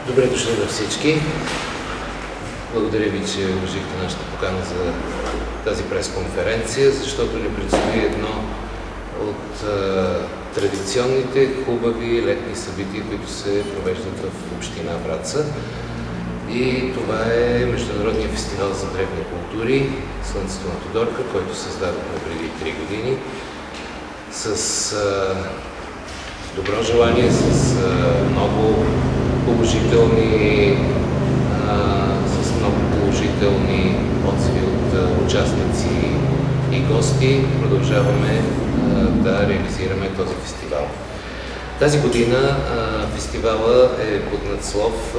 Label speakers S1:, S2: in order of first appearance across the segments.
S1: Добре дошли на всички. Благодаря ви, че уважихте нашата покана за тази пресконференция, защото ни предстои едно от традиционните хубави летни събития, които се провеждат в община Враца. И това е Международният фестивал за древни култури Слънцето на Тодорка, който създадохме преди 3 години с добро желание, с много положителни отзиви от участници и гости. Продължаваме да реализираме този фестивал. Тази година фестивала е под надслов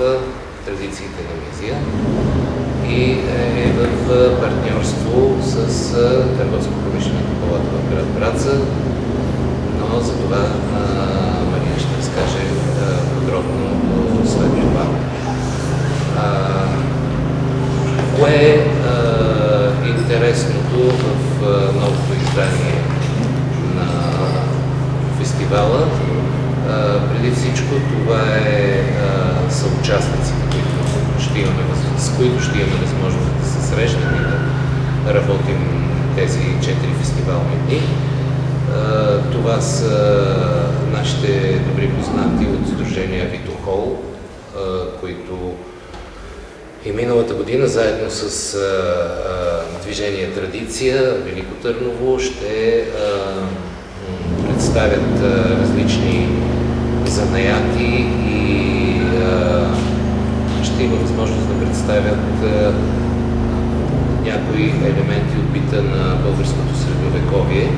S1: Традициите на Мизия и е в партньорство с Търговско-промишлената палата в град Враца, но за това Мария ще разкаже подробно след това. Кое е интересното в новото издание на фестивала? Преди всичко това са участниците, с които ще имаме възможност да се срещнем и да работим тези 4 фестивални дни. Това са нашите добри познати от Сдружение Авитохол, които и миналата година заедно с движение Традиция Велико Търново ще представят различни занаяти и ще има възможност да представят някои елементи от бита на българското средновековие.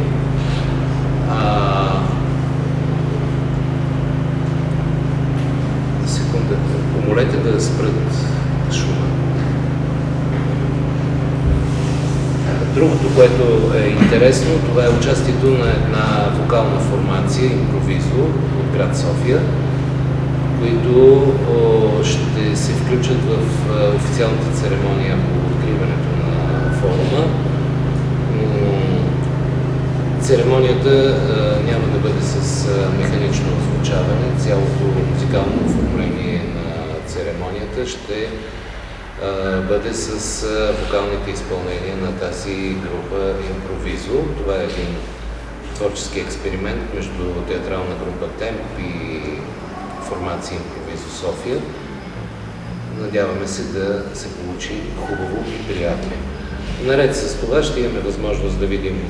S1: Секунда, помолете да спрат шума. Другото, което е интересно, това е участието на една вокална формация Импровизо от град София, които ще се включат в официалната церемония по откриването на форума. Церемонията няма да бъде с механично озвучаване. Цялото музикално оформление на церемонията ще бъде с вокалните изпълнения на тази група Импровизо. Това е един творчески експеримент между театрална група Темп и формация Импровизо София. Надяваме се да се получи хубаво и приятно. Наред с това ще имаме възможност да видим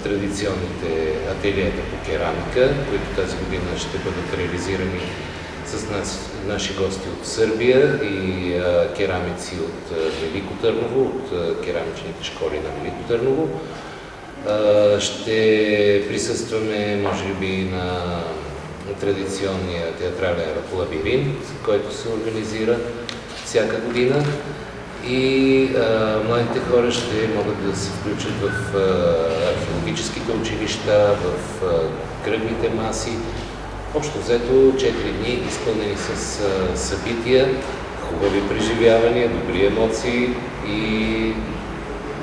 S1: традиционните ателиета по керамика, които тази година ще бъдат реализирани с наши гости от Сърбия и керамици от Велико Търново, от керамичните школи на Велико Търново. Ще присъстваме, може би, на традиционния театрален лабиринт, който се организира всяка година. И младите хора ще могат да се включат в археологическите училища, в кръглите маси. Общо взето 4 дни, изпълнени с събития, хубави преживявания, добри емоции и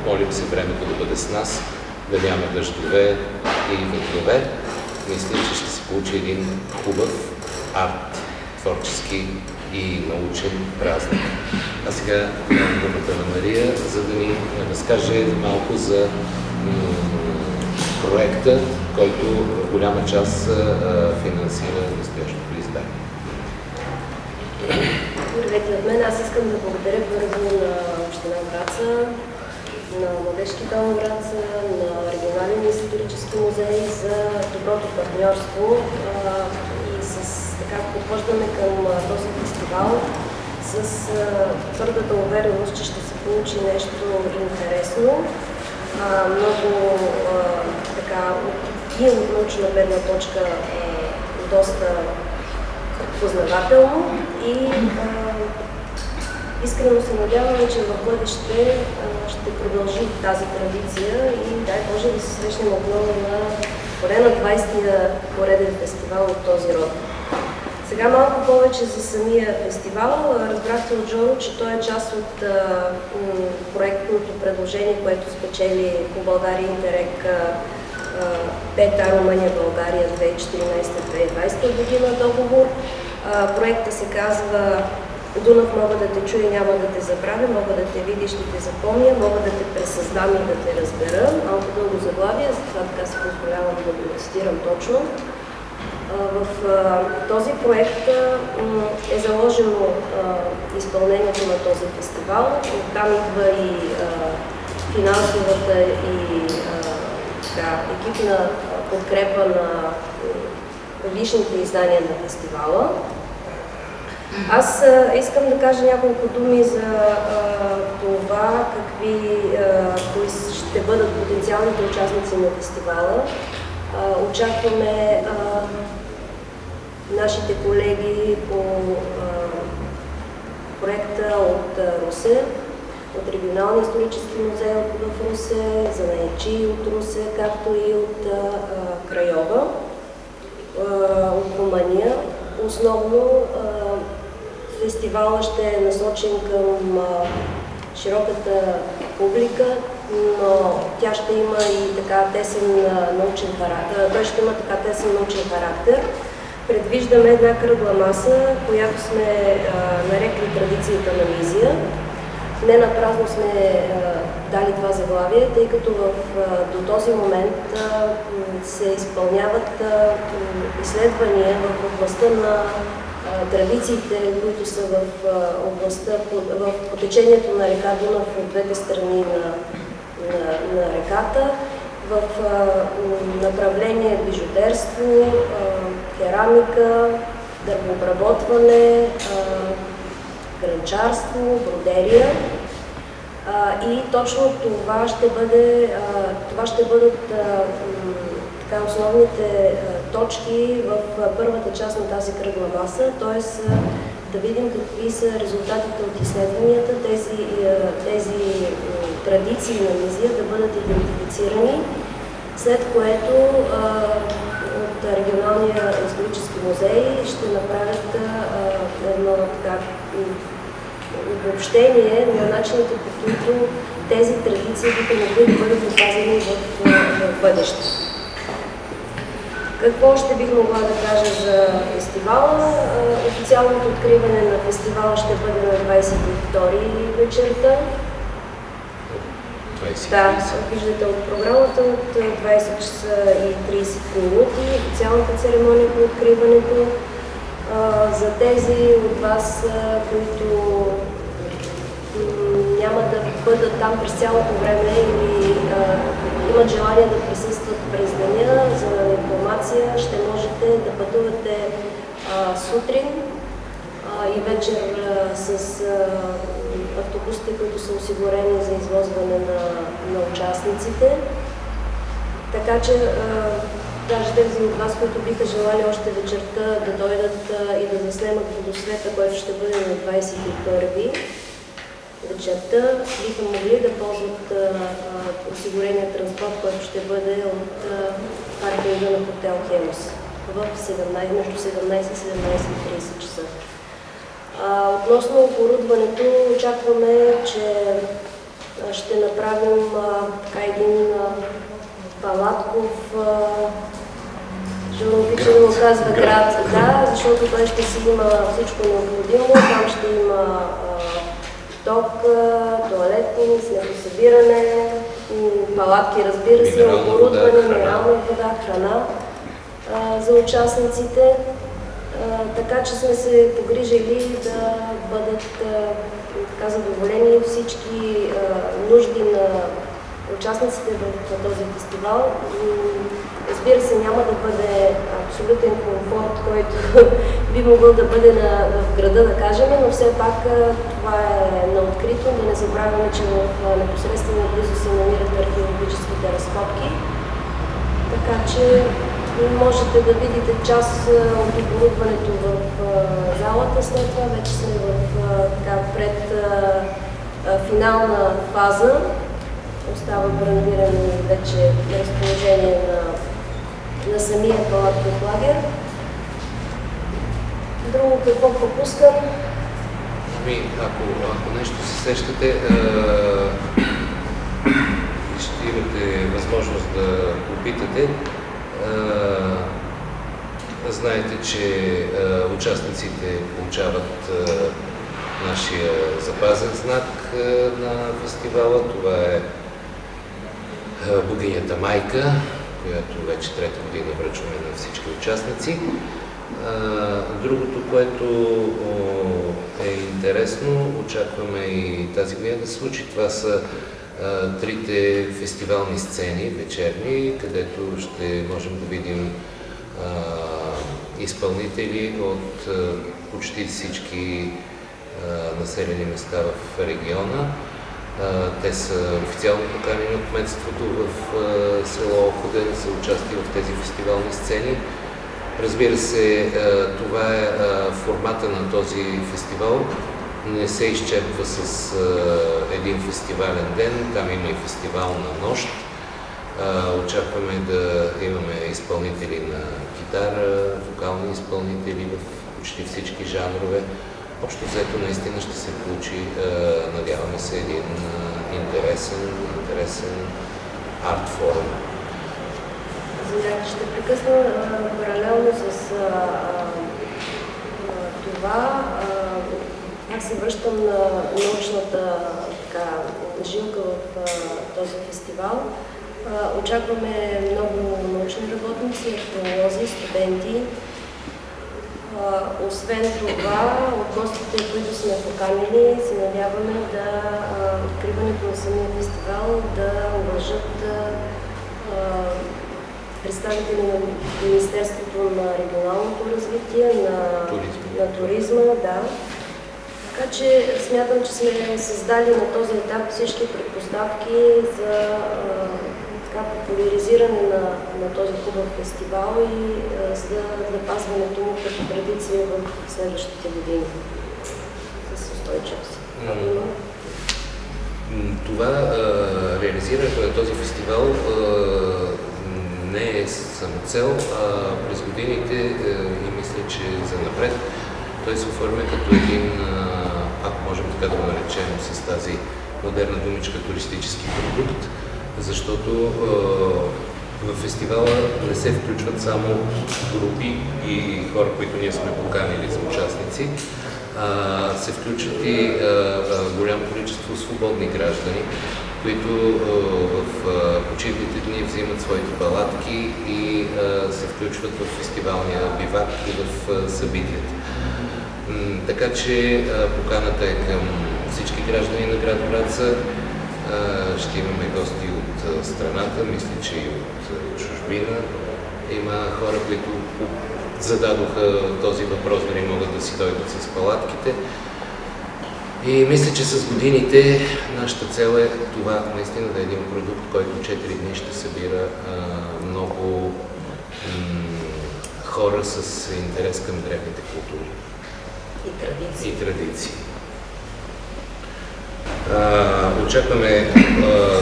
S1: молим се времето да бъде с нас, да няма дъждове и ветрове. Мисля, че ще се получи един хубав арт, творчески и научен празник. А сега давам думата на Мария, за да ни разкаже малко за проекта, който в голяма част финансира настоящото издание.
S2: Здравейте от мен. Аз искам да благодаря първо на община Враца, на Младежки дом Враца, на Регионален исторически музей за доброто партньорство и с така подхождаме към този фестивал с твърдата увереност, че ще се получи нещо интересно, много така и от научна гледна точка доста познавателно и искрено се надяваме, че в бъдеще ще продължи тази традиция и дай Боже да се срещнем отново на поне на 20-я пореден фестивал от този род. Сега малко повече за самия фестивал. Разбрахте от Жоро, че той е част от проектното предложение, което спечели по България Интерек ПЕТА Румъния България 2014-2020 година договор. Проектът се казва Дунав мога да те чуя, няма да те забравя, мога да те видя, ще те запомня, мога да те пресъздам и да те разбера. Малко дълго заглавие, затова така се позволявам да го цитирам точно. В този проект е заложено изпълнението на този фестивал. Там идва и финансовата и екипна подкрепа на личните издания на фестивала. Аз искам да кажа няколко думи за това кои ще бъдат потенциалните участници на фестивала. Очакваме нашите колеги по проекта от Русе, от Регионалния исторически музей в Русе, занаятчии от Русе, както и от Крайова, от Румъния. Основно фестивалът ще е насочен към широката публика, но тя ще има и така тесен научен характер. Той ще има така тесен научен характер. Предвиждаме една кръгла маса, която сме нарекли традицията на Мизия. Не напразно сме дали това заглавие, тъй като до този момент се изпълняват изследвания в областта на традициите, които са в областта, по течението на река Дунав от двете страни на реката, в направление бижутерство, керамика, дървообработване, гранчарство, бродерия. И точно това ще бъдат основните точки в първата част на тази кръгла маса, т.е. да видим какви са резултатите от изследванията, тези традиции на Мизия да бъдат идентифицирани, след което от Регионалния исторически музей ще направят едно обобщение на начините, по които тези традиции биха могли да бъдат опазени в бъдеще. Какво още бих могла да кажа за фестивала? Официалното откриване на фестивала ще бъде на 22 вечерта. Да, виждате от програмата от 20 часа и 30 минути. Официалната церемония по откриването. За тези от вас, които няма да бъдат там през цялото време или имат желание да присъстват през деня, за информация ще можете да пътувате сутрин и вечер с автобусите, които са осигурени за извозване на участниците. Така че даже тези от вас, които биха желали още вечерта да дойдат и да заснемат водосвета, който ще бъде на 21 вечерта, биха могли да ползват осигурения транспорт, който ще бъде от паркинга на хотел Хемос между 17 и 17:30 часа. Относно оборудването, очакваме, че ще направим един палатков, обича да го казва град, да, защото той ще си има всичко необходимо. Там ще има ток, туалетни, снегосъбиране, палатки, разбира се, оборудване, минерална вода, храна за участниците. Така че сме се погрижили да бъдат задоволени всички нужди на участниците в този фестивал. Разбира се, няма да бъде абсолютен комфорт, който би могъл да бъде в града, да кажем, но все пак това е на открито. Да не забравяме, че в непосредствена близост се намират археологическите разкопки. Така че можете да видите част от оборудването в залата. След това вече сме пред финална фаза. Остава брандиране вече на разположение на самия палатков лагер. Друго какво пропускам?
S1: Ако нещо се сещате, ще имате възможност да попитате. Знаете, че участниците получават нашия запазен знак на фестивала. Това е богинята Майка, която вече трета година връчваме на всички участници. Другото, което е интересно, очакваме и тази година да се случи, това са трите фестивални сцени, вечерни, където ще можем да видим изпълнители от почти всички населени места в региона. Те са официално поканени от кметството в село Охотен за участие в тези фестивални сцени. Разбира се, това е формата на този фестивал. Не се изчерпва с един фестивален ден, там има и фестивална нощ. Очакваме да имаме изпълнители на китара, вокални изпълнители в почти всички жанрове. Общо взето наистина ще се получи, надяваме се, един интересен арт-форум.
S2: Ще прекъсна паралелно с това. Аз се връщам на научната жилка в този фестивал. Очакваме много научни работници, археолози, студенти. Освен това, от гостите, които сме поканили, се надяваме да откриването на самия фестивал да уважат представители на Министерството на регионалното развитие, на туризма, да. Така че смятам, че сме създали на този етап всички предпоставки за популяризиране на този хубав фестивал и за запазването му като традиция в следващите години с устойчивост.
S1: Това реализирането на този фестивал не е самоцел, през годините и мисля, че за напред той се оформя като един, ако можем така да го наречем с тази модерна думичка, туристически продукт, защото в фестивала не се включват само групи и хора, които ние сме поканили за участници, се включват и голямо количество свободни граждани, които в почивните дни взимат своите палатки и се включват в фестивалния бивак и в събитията. Така че поканата е към всички граждани на град Враца. Ще имаме гости от страната, мисля, че и от чужбина. Има хора, които зададоха този въпрос, дали могат да си дойдат с палатките. И мисля, че с годините нашата цел е това наистина да е един продукт, който 4 дни ще събира много хора с интерес към древните култури и традиции. Очакваме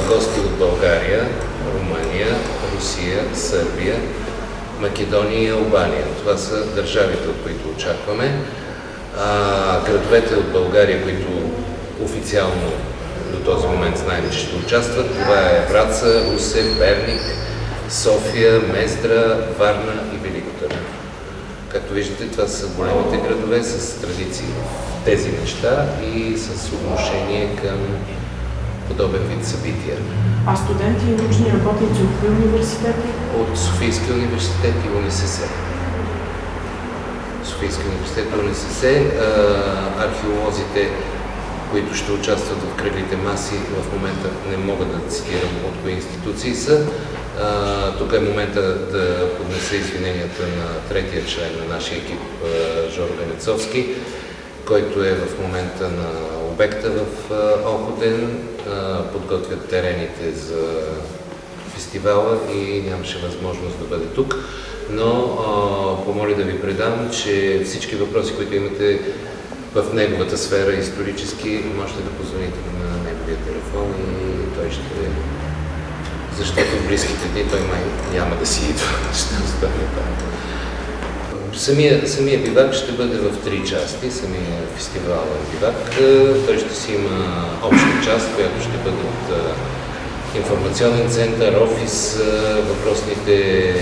S1: гости от България, Румъния, Русия, Сърбия, Македония и Албания. Това са държавите, от които очакваме. Градовете от България, които официално до този момент знаем, че ще участват, това е Враца, Русе, Перник, София, Мездра, Варна и Велико Търново. Както виждате, това са големите градове с традиции в тези неща и с отношение към подобен вид събития.
S3: А студенти и научни работници от кои университети?
S1: От Софийския университет и УНСС. Софийския университет и УНСС. Археолозите, които ще участват в кръглите маси, в момента не мога да цитирам от кои институции са. Тук е момента да поднеса извиненията на третия член на нашия екип, Жоро Венецовски, който е в момента на обекта в Охотен, подготвят терените за фестивала и нямаше възможност да бъде тук. Но помоля да ви предам, че всички въпроси, които имате в неговата сфера исторически, можете да позвоните на неговия телефон и той ще... Защото в близките дни той май няма да си идва, ще остане там. Самия бивак ще бъде в 3 части, самия фестивален бивак. Той ще си има обща част, която ще бъде от информационен център, офис, въпросните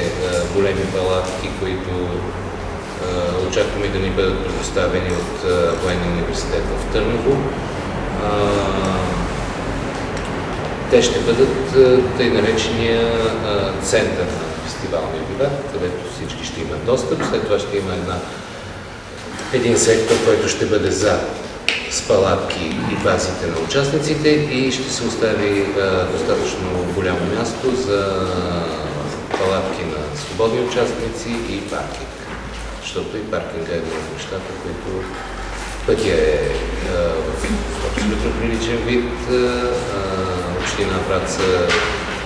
S1: големи палатки, които Очакваме да ни бъдат предоставени от Военния университет в Търново. Те ще бъдат тъй наречения център на фестивалния бювет, където всички ще имат достъп. След това ще има един сектор, който ще бъде за с палатки и базите на участниците и ще се остави достатъчно голямо място за палатки на свободни участници и паркинг. Защото и паркинга е едно от нещата, които пътя е в абсолютно приличен вид. Община Враца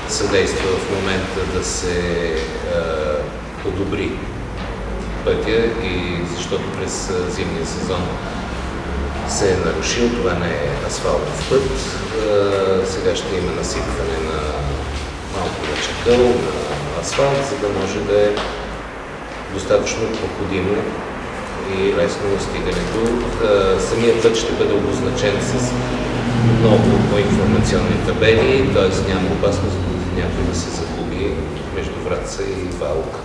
S1: съдейства в момента да се подобри пътя, и защото през зимния сезон се е нарушил. Това не е асфалтов път. Сега ще има насипване на малко на чакъл, на асфалт, за да може да е достатъчно проходимо и лесно стигането. Самият път ще бъде обозначен с много информационни табели, т.е. няма опасност някой да се загуби между Враца и Валк.